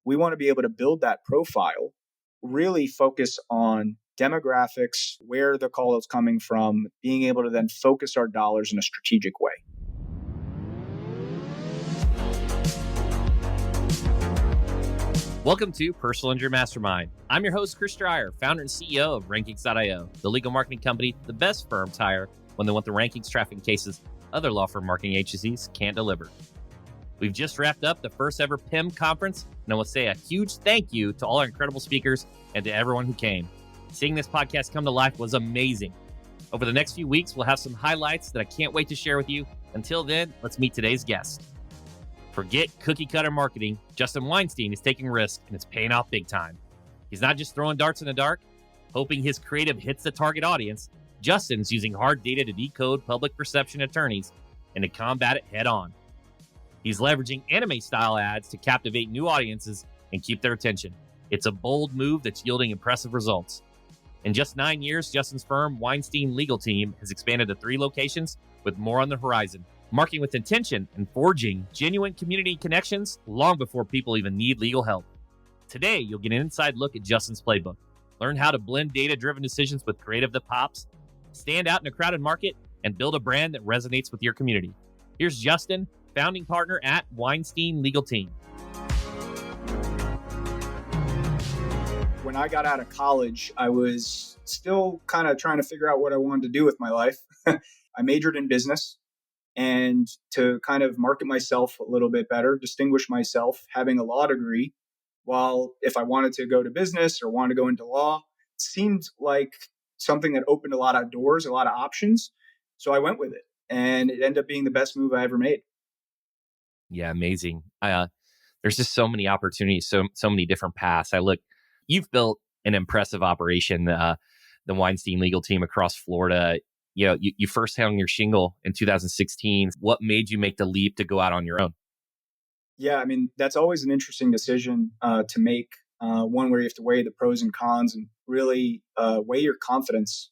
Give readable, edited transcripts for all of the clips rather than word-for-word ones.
We want to be able to build that profile, really focus on demographics, where the call is coming from, being able to then focus our dollars in a strategic way. Welcome to Personal Injury Mastermind. I'm your host, Chris Dreyer, founder and CEO of Rankings.io, the legal marketing company the best firms hire when they want the rankings traffic cases other law firm marketing agencies can't deliver. We've just wrapped up the first ever PIM conference, and I want to say a huge thank you to all our incredible speakers and to everyone who came. Seeing this podcast come to life was amazing. Over the next few weeks, we'll have some highlights that I can't wait to share with you. Until then, let's meet today's guest. Forget cookie cutter marketing. Justin Weinstein is taking risks, and it's paying off big time. He's not just throwing darts in the dark, hoping his creative hits the target audience. Justin's using hard data to decode public perception attorneys and to combat it head on. He's leveraging anime-style ads to captivate new audiences and keep their attention. It's a bold move that's yielding impressive results. In just 9 years, Justin's firm, Weinstein Legal Team, has expanded to 3 locations with more on the horizon. Marketing with intention and forging genuine community connections long before people even need legal help. Today, you'll get an inside look at Justin's playbook. Learn how to blend data-driven decisions with creative that pops, stand out in a crowded market, and build a brand that resonates with your community. Here's Justin, founding partner at Weinstein Legal Team. When I got out of college, I was still kind of trying to figure out what I wanted to do with my life. I majored in business. And to kind of market myself a little bit better, distinguish myself, having a law degree, while if I wanted to go to business or wanted to go into law, it seemed like something that opened a lot of doors, a lot of options. So I went with it, and it ended up being the best move I ever made. Yeah, amazing. There's just so many opportunities, so many different paths. You've built an impressive operation, the Weinstein Legal Team across Florida. You know, you first hung your shingle in 2016. What made you make the leap to go out on your own? Yeah, I mean, that's always an interesting decision to make, one where you have to weigh the pros and cons and really weigh your confidence.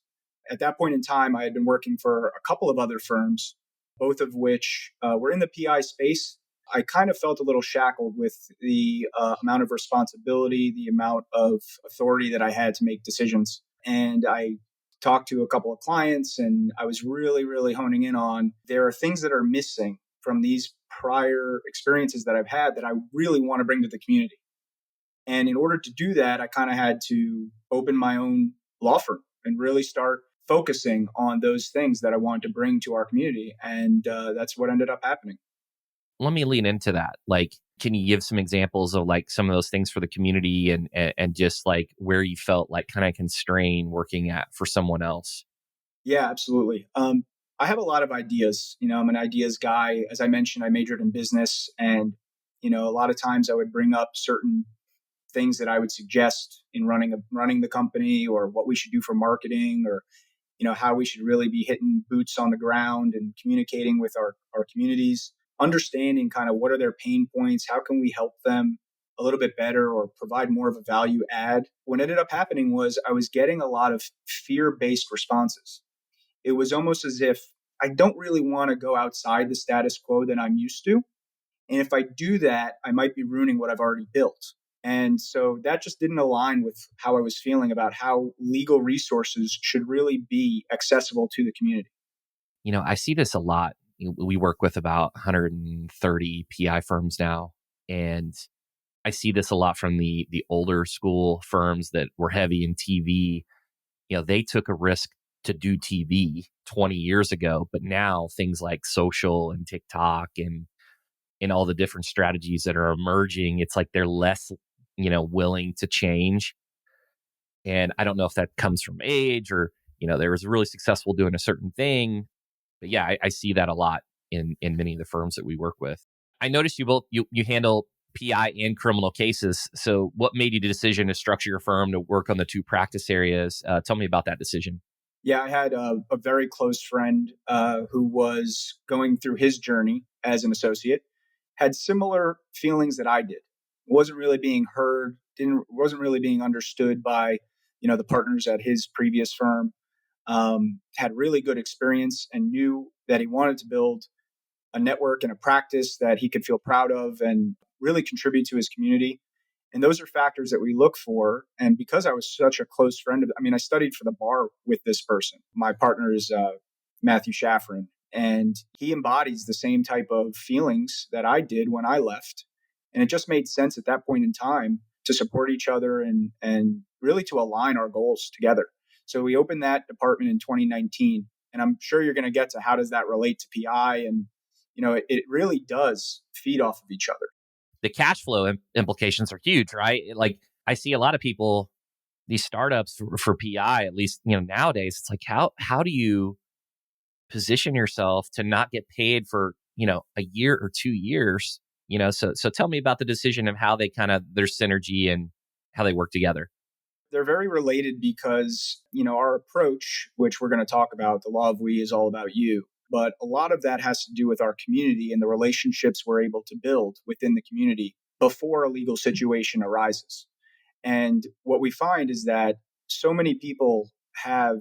At that point in time, I had been working for a couple of other firms, both of which were in the PI space. I kind of felt a little shackled with the amount of responsibility, the amount of authority that I had to make decisions. And I talked to a couple of clients, and I was really, really honing in on there are things that are missing from these prior experiences that I've had that I really want to bring to the community. And in order to do that, I kind of had to open my own law firm and really start focusing on those things that I wanted to bring to our community. And that's what ended up happening. Let me lean into that. Can you give some examples of some of those things for the community and just where you felt kind of constrained working at for someone else? Yeah, absolutely. I have a lot of ideas. I'm an ideas guy. As I mentioned, I majored in business, and a lot of times I would bring up certain things that I would suggest in running the company, or what we should do for marketing, or how we should really be hitting boots on the ground and communicating with our communities, understanding kind of what are their pain points, how can we help them a little bit better or provide more of a value add. What ended up happening was I was getting a lot of fear-based responses. It was almost as if I don't really want to go outside the status quo that I'm used to. And if I do that, I might be ruining what I've already built. And so that just didn't align with how I was feeling about how legal resources should really be accessible to the community. I see this a lot. We work with about 130 PI firms now, and I see this a lot from the older school firms that were heavy in TV. They took a risk to do TV 20 years ago, but now things like social and TikTok and all the different strategies that are emerging, it's like they're less, willing to change. And I don't know if that comes from age or, they was really successful doing a certain thing. But yeah, I see that a lot in many of the firms that we work with. I noticed you handle PI and criminal cases. So what made you the decision to structure your firm to work on the 2 practice areas? Tell me about that decision. Yeah, I had a very close friend who was going through his journey as an associate, had similar feelings that I did. Wasn't really being heard, wasn't really being understood by, the partners at his previous firm. Had really good experience and knew that he wanted to build a network and a practice that he could feel proud of and really contribute to his community. And those are factors that we look for. And because I was such a close friend I studied for the bar with this person. My partner is Matthew Shaffrin, and he embodies the same type of feelings that I did when I left. And it just made sense at that point in time to support each other and really to align our goals together. So we opened that department in 2019. And I'm sure you're going to get to how does that relate to PI. And, it really does feed off of each other. The cash flow implications are huge, right? Like I see a lot of people, these startups for PI, at least, nowadays, it's like, how do you position yourself to not get paid for, a year or 2 years? So tell me about the decision of how they their synergy and how they work together. They're very related because, our approach, which we're going to talk about, the law of we is all about you. But a lot of that has to do with our community and the relationships we're able to build within the community before a legal situation arises. And what we find is that so many people have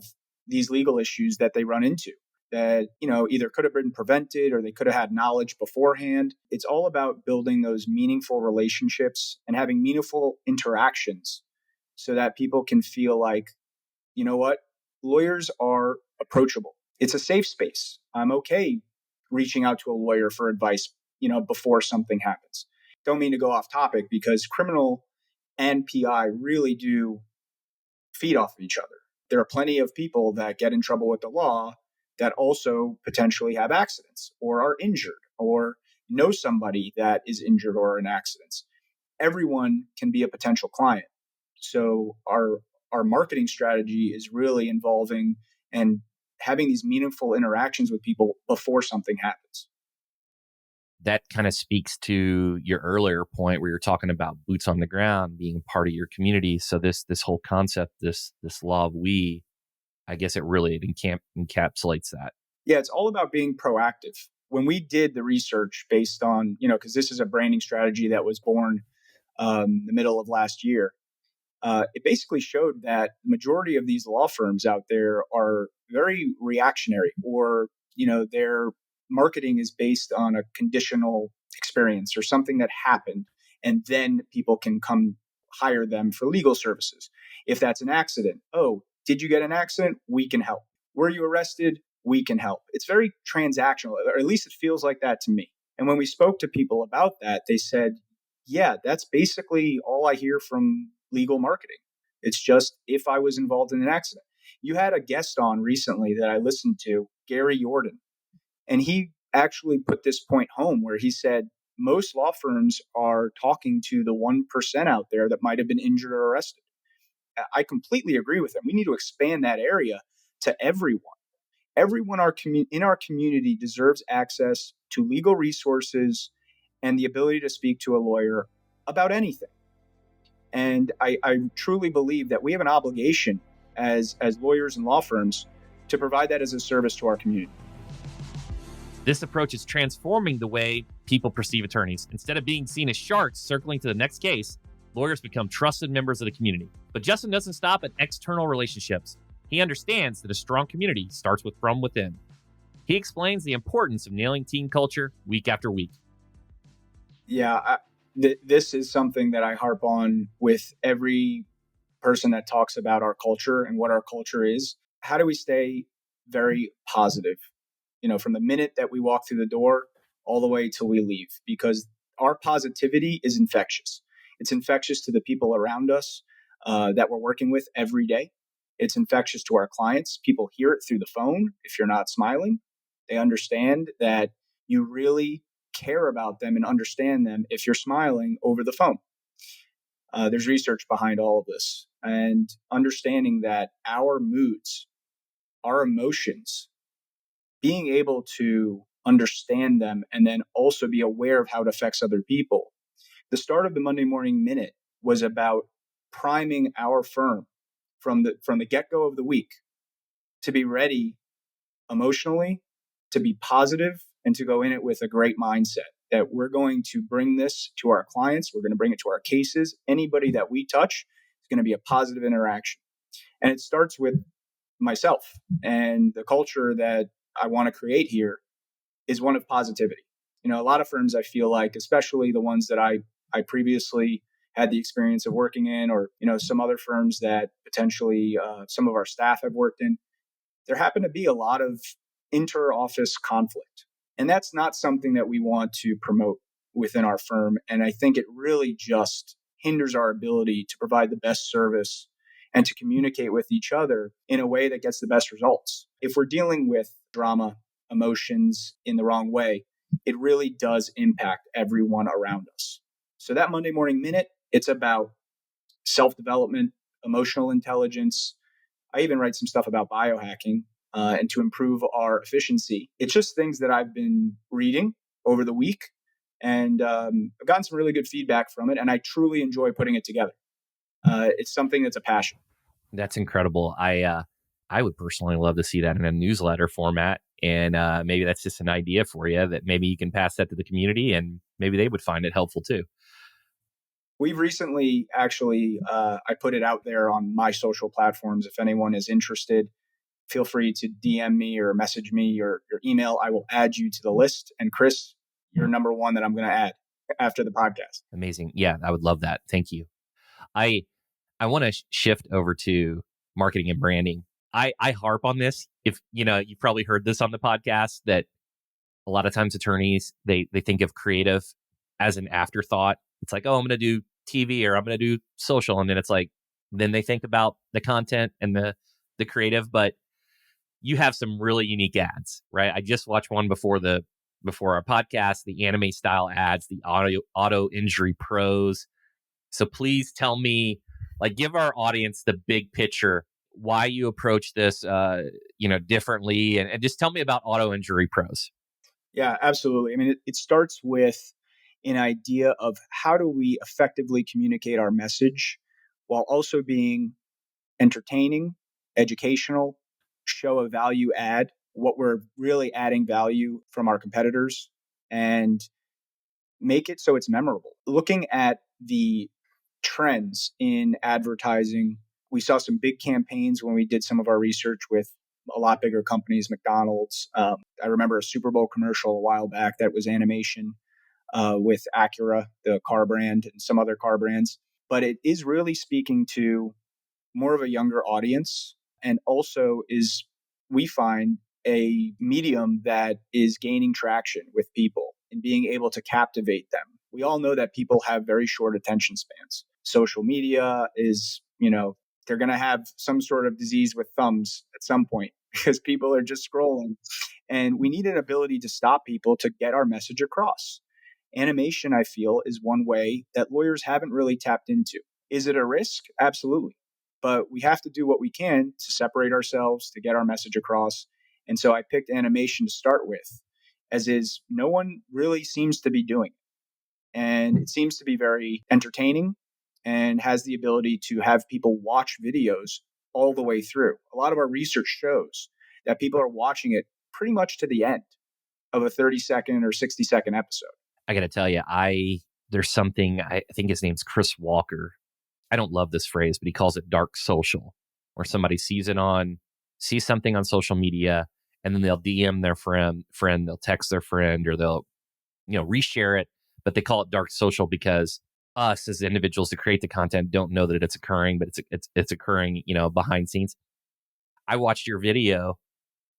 these legal issues that they run into that, either could have been prevented or they could have had knowledge beforehand. It's all about building those meaningful relationships and having meaningful interactions so that people can feel like, you know what, lawyers are approachable. It's a safe space. I'm okay reaching out to a lawyer for advice, before something happens. Don't mean to go off topic because criminal and PI really do feed off of each other. There are plenty of people that get in trouble with the law that also potentially have accidents or are injured or know somebody that is injured or in accidents. Everyone can be a potential client. So our marketing strategy is really involving and having these meaningful interactions with people before something happens. That kind of speaks to your earlier point where you're talking about boots on the ground being part of your community. So this whole concept, this law of we, I guess it really encapsulates that. Yeah, it's all about being proactive. When we did the research based on, because this is a branding strategy that was born the middle of last year, it basically showed that the majority of these law firms out there are very reactionary, or their marketing is based on a conditional experience or something that happened, and then people can come hire them for legal services. If that's an accident, oh, did you get an accident? We can help. Were you arrested? We can help. It's very transactional, or at least it feels like that to me. And when we spoke to people about that, they said, yeah, that's basically all I hear from legal marketing. It's just if I was involved in an accident. You had a guest on recently that I listened to, Gary Jordan, and he actually put this point home where he said most law firms are talking to the 1% out there that might have been injured or arrested. I completely agree with him. We need to expand that area to everyone. Everyone in our community deserves access to legal resources and the ability to speak to a lawyer about anything. And I truly believe that we have an obligation as lawyers and law firms to provide that as a service to our community. This approach is transforming the way people perceive attorneys. Instead of being seen as sharks circling to the next case, lawyers become trusted members of the community. But Justin doesn't stop at external relationships. He understands that a strong community starts from within. He explains the importance of nailing team culture week after week. Yeah, this is something that I harp on with every person that talks about our culture and what our culture is. How do we stay very positive? From the minute that we walk through the door all the way till we leave, because our positivity is infectious. It's infectious to the people around us that we're working with every day. It's infectious to our clients. People hear it through the phone. If you're not smiling, they understand that you really care about them and understand them if you're smiling over the phone. There's research behind all of this, and understanding that our moods, our emotions, being able to understand them and then also be aware of how it affects other people. The start of the Monday Morning Minute was about priming our firm from the get-go of the week to be ready emotionally, to be positive, and to go in it with a great mindset that we're going to bring this to our clients. We're going to bring it to our cases. Anybody that we touch is going to be a positive interaction. And it starts with myself, and the culture that I want to create here is one of positivity. A lot of firms, I feel like, especially the ones that I previously had the experience of working in, or some other firms that potentially some of our staff have worked in, there happened to be a lot of inter-office conflict. And that's not something that we want to promote within our firm. And I think it really just hinders our ability to provide the best service and to communicate with each other in a way that gets the best results. If we're dealing with drama, emotions in the wrong way, it really does impact everyone around us. So that Monday Morning Minute, it's about self-development, emotional intelligence. I even write some stuff about biohacking and to improve our efficiency. It's just things that I've been reading over the week, and I've gotten some really good feedback from it, and I truly enjoy putting it together. It's something that's a passion. That's incredible. I would personally love to see that in a newsletter format. And maybe that's just an idea for you that maybe you can pass that to the community and maybe they would find it helpful too. We've recently actually, I put it out there on my social platforms. If anyone is interested, feel free to DM me or message me or your email. I will add you to the list. And Chris, you're number one that I'm going to add after the podcast. Amazing. Yeah, I would love that. Thank you. I want to shift over to marketing and branding. I harp on this. If you've probably heard this on the podcast that a lot of times attorneys they think of creative as an afterthought. It's like, oh, I'm going to do TV or I'm going to do social, and then it's like then they think about the content and the creative. But you have some really unique ads, right? I just watched one before our podcast, the anime style ads, the auto injury pros. So please tell me, like, give our audience the big picture, why you approach this, differently, and just tell me about auto injury pros. Yeah, absolutely. I mean, it starts with an idea of how do we effectively communicate our message while also being entertaining, educational, show a value add, what we're really adding value from our competitors, and make it so it's memorable. Looking at the trends in advertising, we saw some big campaigns when we did some of our research with a lot bigger companies, McDonald's. I remember a Super Bowl commercial a while back that was animation with Acura, the car brand, and some other car brands. But it is really speaking to more of a younger audience, and also is, we find, a medium that is gaining traction with people and being able to captivate them. We all know that people have very short attention spans. Social media is, they're going to have some sort of disease with thumbs at some point because people are just scrolling. And we need an ability to stop people to get our message across. Animation, I feel, is one way that lawyers haven't really tapped into. Is it a risk? Absolutely. But we have to do what we can to separate ourselves, to get our message across. And so I picked animation to start with, as is no one really seems to be doing it. And it seems to be very entertaining and has the ability to have people watch videos all the way through. A lot of our research shows that people are watching it pretty much to the end of a 30-second or 60-second episode. I got to tell you, there's something, I think his name's Chris Walker. I don't love this phrase, but he calls it dark social, where somebody sees something on social media, and then they'll DM their friend, they'll text their friend, or they'll, reshare it, but they call it dark social because us as individuals that create the content don't know that it's occurring, but it's occurring, behind scenes. I watched your video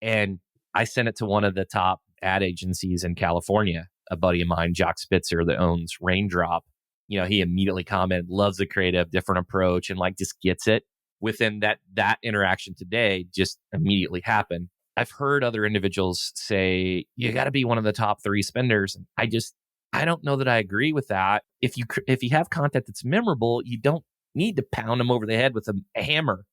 and I sent it to one of the top ad agencies in California, a buddy of mine, Jock Spitzer, that owns Raindrop. He immediately commented, loves the creative, different approach, and just gets it. Within that interaction today just immediately happened. I've heard other individuals say, you got to be one of the top 3 spenders. And I don't know that I agree with that. If you have content that's memorable, you don't need to pound them over the head with a hammer.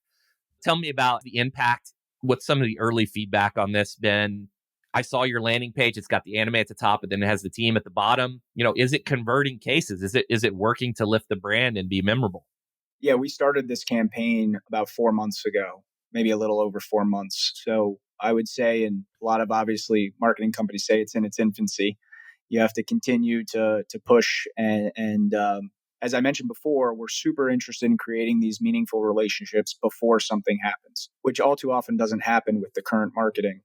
Tell me about the impact. What's some of the early feedback on this been? I saw your landing page. It's got the anime at the top, but then it has the team at the bottom. Is it converting cases? Is it working to lift the brand and be memorable? Yeah, we started this campaign about 4 months ago, maybe a little over 4 months. So I would say, and a lot of obviously marketing companies say it's in its infancy. You have to continue to push. And as I mentioned before, we're super interested in creating these meaningful relationships before something happens, which all too often doesn't happen with the current marketing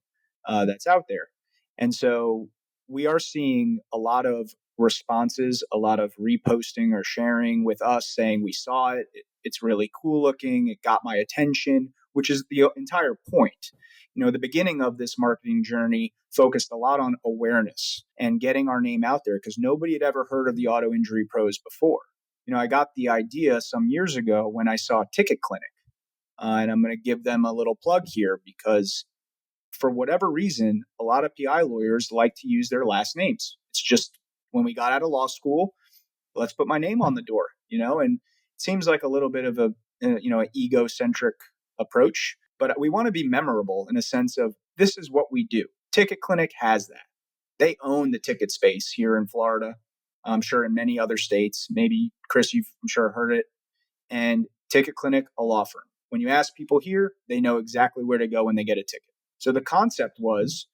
that's out there. And so we are seeing a lot of responses, a lot of reposting or sharing with us saying we saw it, it's really cool looking, it got my attention, which is the entire point. The beginning of this marketing journey focused a lot on awareness and getting our name out there because nobody had ever heard of the auto injury pros before. I got the idea some years ago when I saw Ticket Clinic. And I'm going to give them a little plug here because for whatever reason, a lot of PI lawyers like to use their last names. It's just when we got out of law school, let's put my name on the door, and it seems like a little bit of an egocentric approach, but we want to be memorable in a sense of this is what we do. Ticket Clinic has that. They own the ticket space here in Florida. I'm sure in many other states. Maybe, Chris, I'm sure heard it. And Ticket Clinic, a law firm. When you ask people here, they know exactly where to go when they get a ticket. So the concept was,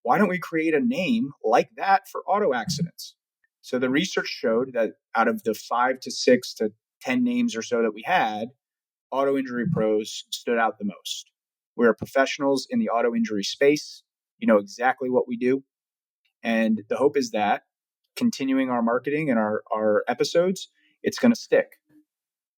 why don't we create a name like that for auto accidents? So the research showed that out of the 5 to 6 to 10 names or so that we had, auto injury pros stood out the most. We're professionals in the auto injury space. You know exactly what we do. And the hope is that continuing our marketing and our episodes, it's going to stick.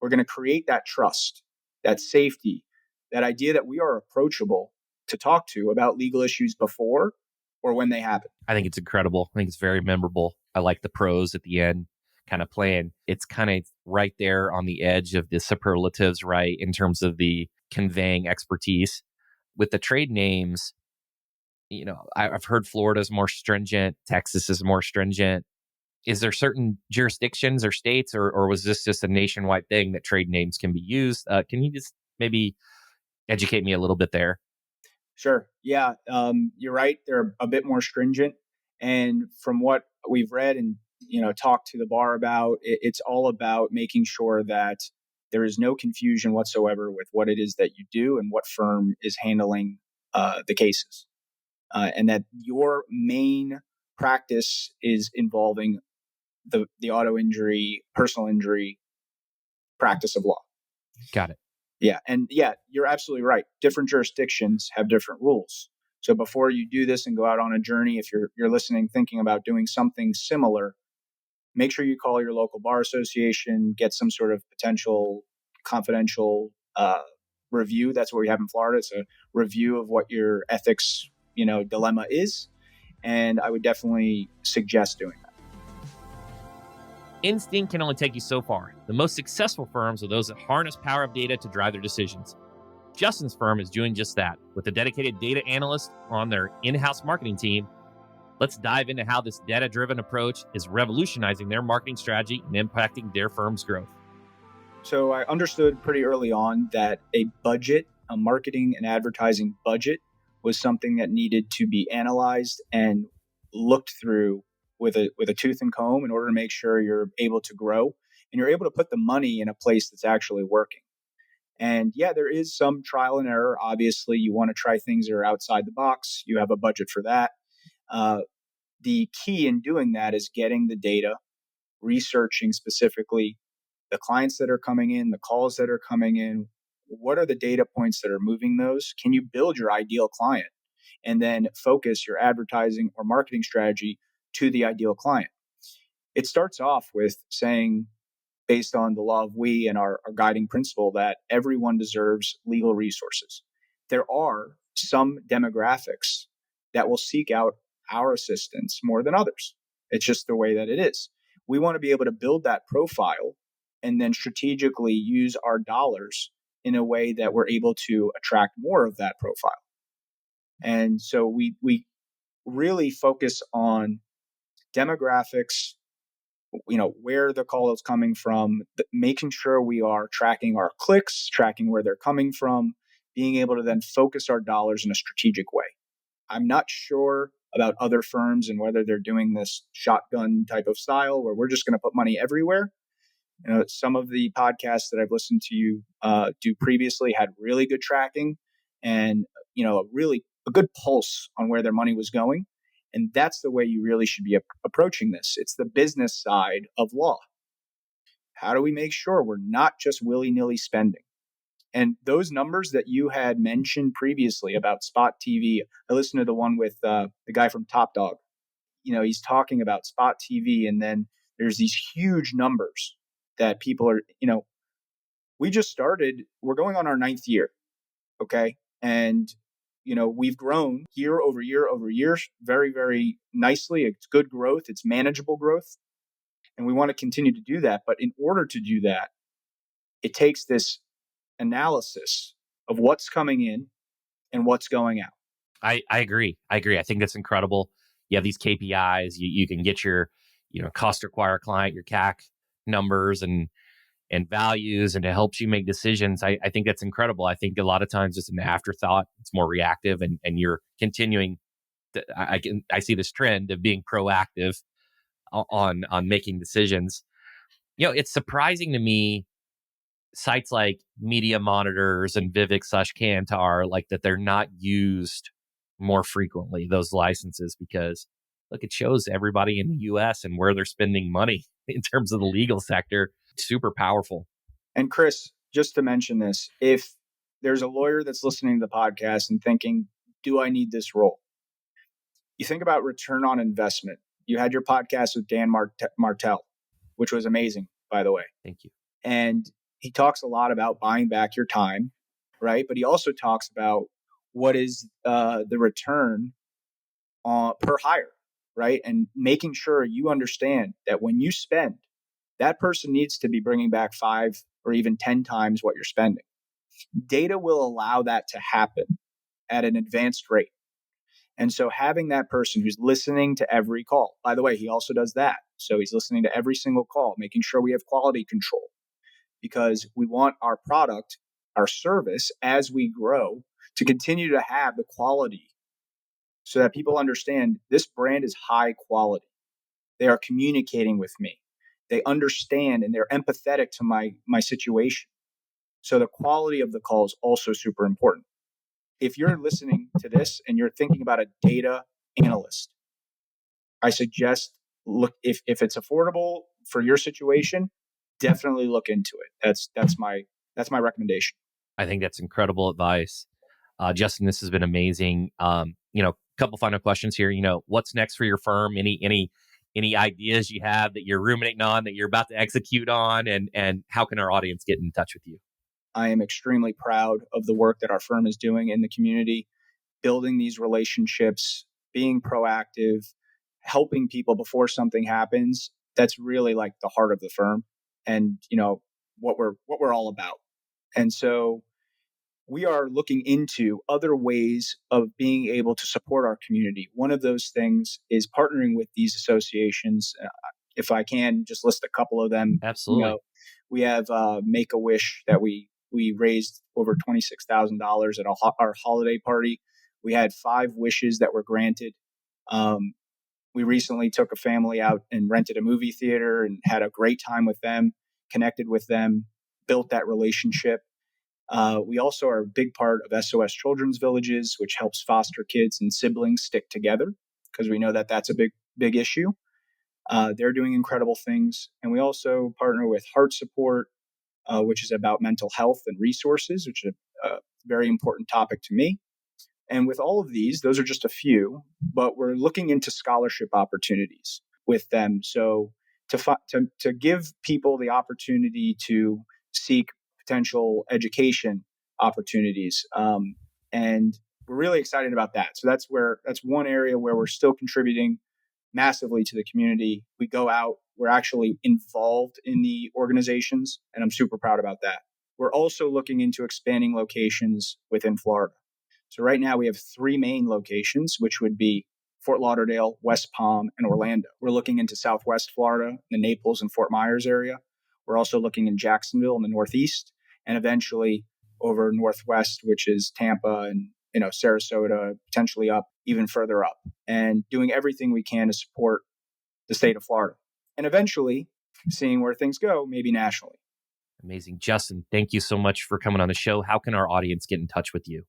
We're going to create that trust, that safety, that idea that we are approachable to talk to about legal issues before or when they happen. I think it's incredible. I think it's very memorable. I like the pros at the end kind of playing. It's kind of right there on the edge of the superlatives, right? In terms of the conveying expertise. With the trade names, I've heard Florida's more stringent, Texas is more stringent. Is there certain jurisdictions or states, or was this just a nationwide thing that trade names can be used? Can you just maybe educate me a little bit there? Sure. Yeah, you're right. They're a bit more stringent. And from what we've read and talked to the bar about, it's all about making sure that there is no confusion whatsoever with what it is that you do and what firm is handling the cases. And that your main practice is involving the auto injury, personal injury practice of law. Got it. Yeah. And yeah, you're absolutely right. Different jurisdictions have different rules. So before you do this and go out on a journey, if you're listening, thinking about doing something similar, make sure you call your local bar association, get some sort of potential confidential review. That's what we have in Florida. It's a review of what your ethics, dilemma is. And I would definitely suggest doing that. Instinct can only take you so far. The most successful firms are those that harness power of data to drive their decisions. Justin's firm is doing just that with a dedicated data analyst on their in-house marketing team. Let's dive into how this data-driven approach is revolutionizing their marketing strategy and impacting their firm's growth. So I understood pretty early on that a marketing and advertising budget, was something that needed to be analyzed and looked through with a tooth and comb in order to make sure you're able to grow and you're able to put the money in a place that's actually working. And yeah, there is some trial and error. Obviously, you want to try things that are outside the box. You have a budget for that. The key in doing that is getting the data, researching specifically the clients that are coming in, the calls that are coming in. What are the data points that are moving those? Can you build your ideal client and then focus your advertising or marketing strategy to the ideal client? It starts off with saying, based on the law of we and our guiding principle, that everyone deserves legal resources. There are some demographics that will seek out our assistance more than others. It's just the way that it is. We want to be able to build that profile and then strategically use our dollars in a way that we're able to attract more of that profile. And so we really focus on demographics, where the call is coming from, making sure we are tracking our clicks, tracking where they're coming from, being able to then focus our dollars in a strategic way. I'm not sure about other firms and whether they're doing this shotgun type of style where we're just going to put money everywhere. Some of the podcasts that I've listened to you do previously had really good tracking and, a good pulse on where their money was going. And that's the way you really should be approaching this. It's the business side of law. How do we make sure we're not just willy-nilly spending? And those numbers that you had mentioned previously about Spot TV, I listened to the one with the guy from Top Dog. he's talking about spot TV, and then there's these huge numbers that people are, we just started, we're going on our ninth year. Okay. And, we've grown year over year over year very, very nicely. It's good growth. It's manageable growth. And we want to continue to do that. But in order to do that, it takes this analysis of what's coming in and what's going out. I agree. I think that's incredible. You have these KPIs. You can get your, cost to acquire client, your CAC numbers and values, and it helps you make decisions. I think that's incredible. I think a lot of times it's an afterthought. It's more reactive, and you're continuing. I see this trend of being proactive on making decisions. It's surprising to me, sites like Media Monitors and Vivek/Kantar, like that they're not used more frequently, those licenses, because look, it shows everybody in the US and where they're spending money in terms of the legal sector. Super powerful. And Chris, just to mention this, if there's a lawyer that's listening to the podcast and thinking, do I need this role? You think about return on investment. You had your podcast with Dan Martell, which was amazing, by the way. Thank you. And he talks a lot about buying back your time, right? But he also talks about what is the return per hire, right? And making sure you understand that when you spend, that person needs to be bringing back 5 or even 10 times what you're spending. Data will allow that to happen at an advanced rate. And so having that person who's listening to every call, by the way, he also does that. So he's listening to every single call, making sure we have quality control, because we want our product, our service, as we grow, to continue to have the quality so that people understand this brand is high quality. They are communicating with me. They understand and they're empathetic to my situation. So the quality of the call is also super important. If you're listening to this and you're thinking about a data analyst, I suggest look, if it's affordable for your situation, definitely look into it. That's my recommendation. I think that's incredible advice. Justin, this has been amazing. Couple final questions here. What's next for your firm? Any ideas you have that you're ruminating on, that you're about to execute on, and how can our audience get in touch with you? I am extremely proud of the work that our firm is doing in the community, building these relationships, being proactive, helping people before something happens. That's really like the heart of the firm and, what we're all about. And so we are looking into other ways of being able to support our community. One of those things is partnering with these associations. If I can just list a couple of them. Absolutely. We have Make-A-Wish that we raised over $26,000 at our holiday party. We had 5 wishes that were granted. We recently took a family out and rented a movie theater and had a great time with them, connected with them, built that relationship. We also are a big part of SOS Children's Villages, which helps foster kids and siblings stick together, because we know that that's a big issue. They're doing incredible things. And we also partner with Heart Support, which is about mental health and resources, which is a very important topic to me. And with all of these, those are just a few, but we're looking into scholarship opportunities with them. So to give people the opportunity to seek potential education opportunities. And we're really excited about that. So that's one area where we're still contributing massively to the community. We go out, we're actually involved in the organizations, and I'm super proud about that. We're also looking into expanding locations within Florida. So right now we have 3 main locations, which would be Fort Lauderdale, West Palm, and Orlando. We're looking into Southwest Florida, the Naples and Fort Myers area. We're also looking in Jacksonville in the Northeast, and eventually over Northwest, which is Tampa and Sarasota, potentially up even further up, and doing everything we can to support the state of Florida, and eventually seeing where things go, maybe nationally. Amazing. Justin, thank you so much for coming on the show. How can our audience get in touch with you?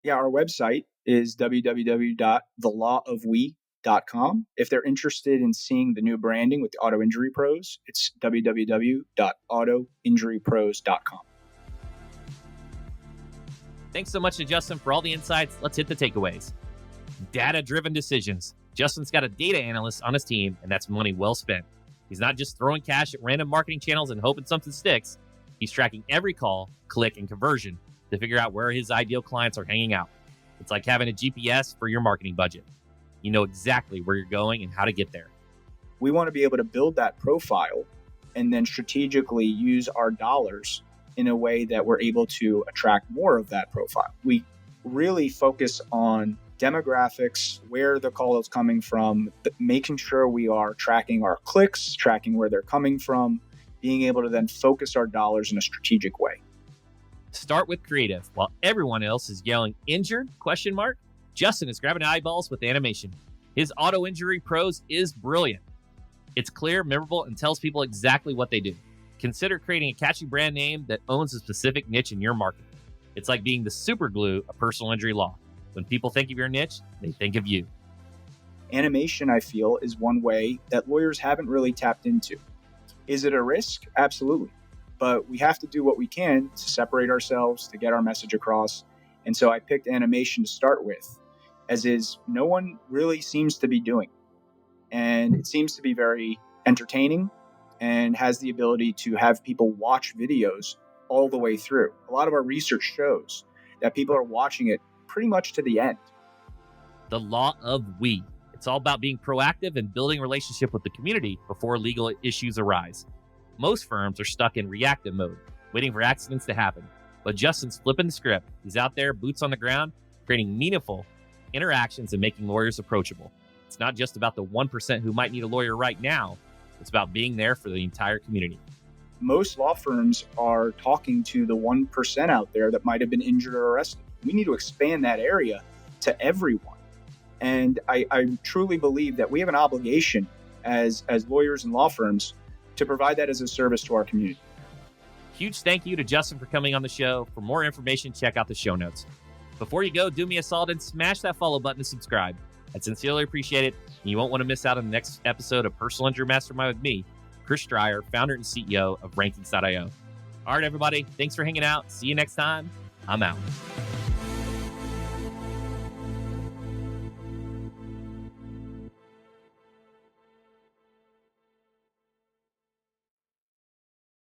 Yeah, our website is www.thelawofwe.com. If they're interested in seeing the new branding with the Auto Injury Pros, it's www.autoinjurypros.com. Thanks so much to Justin for all the insights. Let's hit the takeaways. Data-driven decisions. Justin's got a data analyst on his team, and that's money well spent. He's not just throwing cash at random marketing channels and hoping something sticks. He's tracking every call, click, and conversion to figure out where his ideal clients are hanging out. It's like having a GPS for your marketing budget. You know exactly where you're going and how to get there. We want to be able to build that profile and then strategically use our dollars in a way that we're able to attract more of that profile. We really focus on demographics, where the call is coming from, making sure we are tracking our clicks, tracking where they're coming from, being able to then focus our dollars in a strategic way. Start with creative. While everyone else is yelling injured, ? Justin is grabbing eyeballs with animation. His auto injury prose is brilliant. It's clear, memorable, and tells people exactly what they do. Consider creating a catchy brand name that owns a specific niche in your market. It's like being the super glue of personal injury law. When people think of your niche, they think of you. Animation, I feel, is one way that lawyers haven't really tapped into. Is it a risk? Absolutely. But we have to do what we can to separate ourselves, to get our message across. And so I picked animation to start with, as is no one really seems to be doing. And it seems to be very entertaining and has the ability to have people watch videos all the way through. A lot of our research shows that people are watching it pretty much to the end. The law of we. It's all about being proactive and building a relationship with the community before legal issues arise. Most firms are stuck in reactive mode, waiting for accidents to happen. But Justin's flipping the script. He's out there, boots on the ground, creating meaningful interactions and making lawyers approachable. It's not just about the 1% who might need a lawyer right now. It's about being there for the entire community. Most law firms are talking to the 1% out there that might have been injured or arrested. We need to expand that area to everyone. And I truly believe that we have an obligation as lawyers and law firms to provide that as a service to our community. Huge thank you to Justin for coming on the show. For more information, check out the show notes. Before you go, do me a solid and smash that follow button to subscribe. I'd sincerely appreciate it, and you won't want to miss out on the next episode of Personal Injury Mastermind with me, Chris Dreyer, founder and CEO of Rankings.io. All right, everybody, thanks for hanging out. See you next time. I'm out.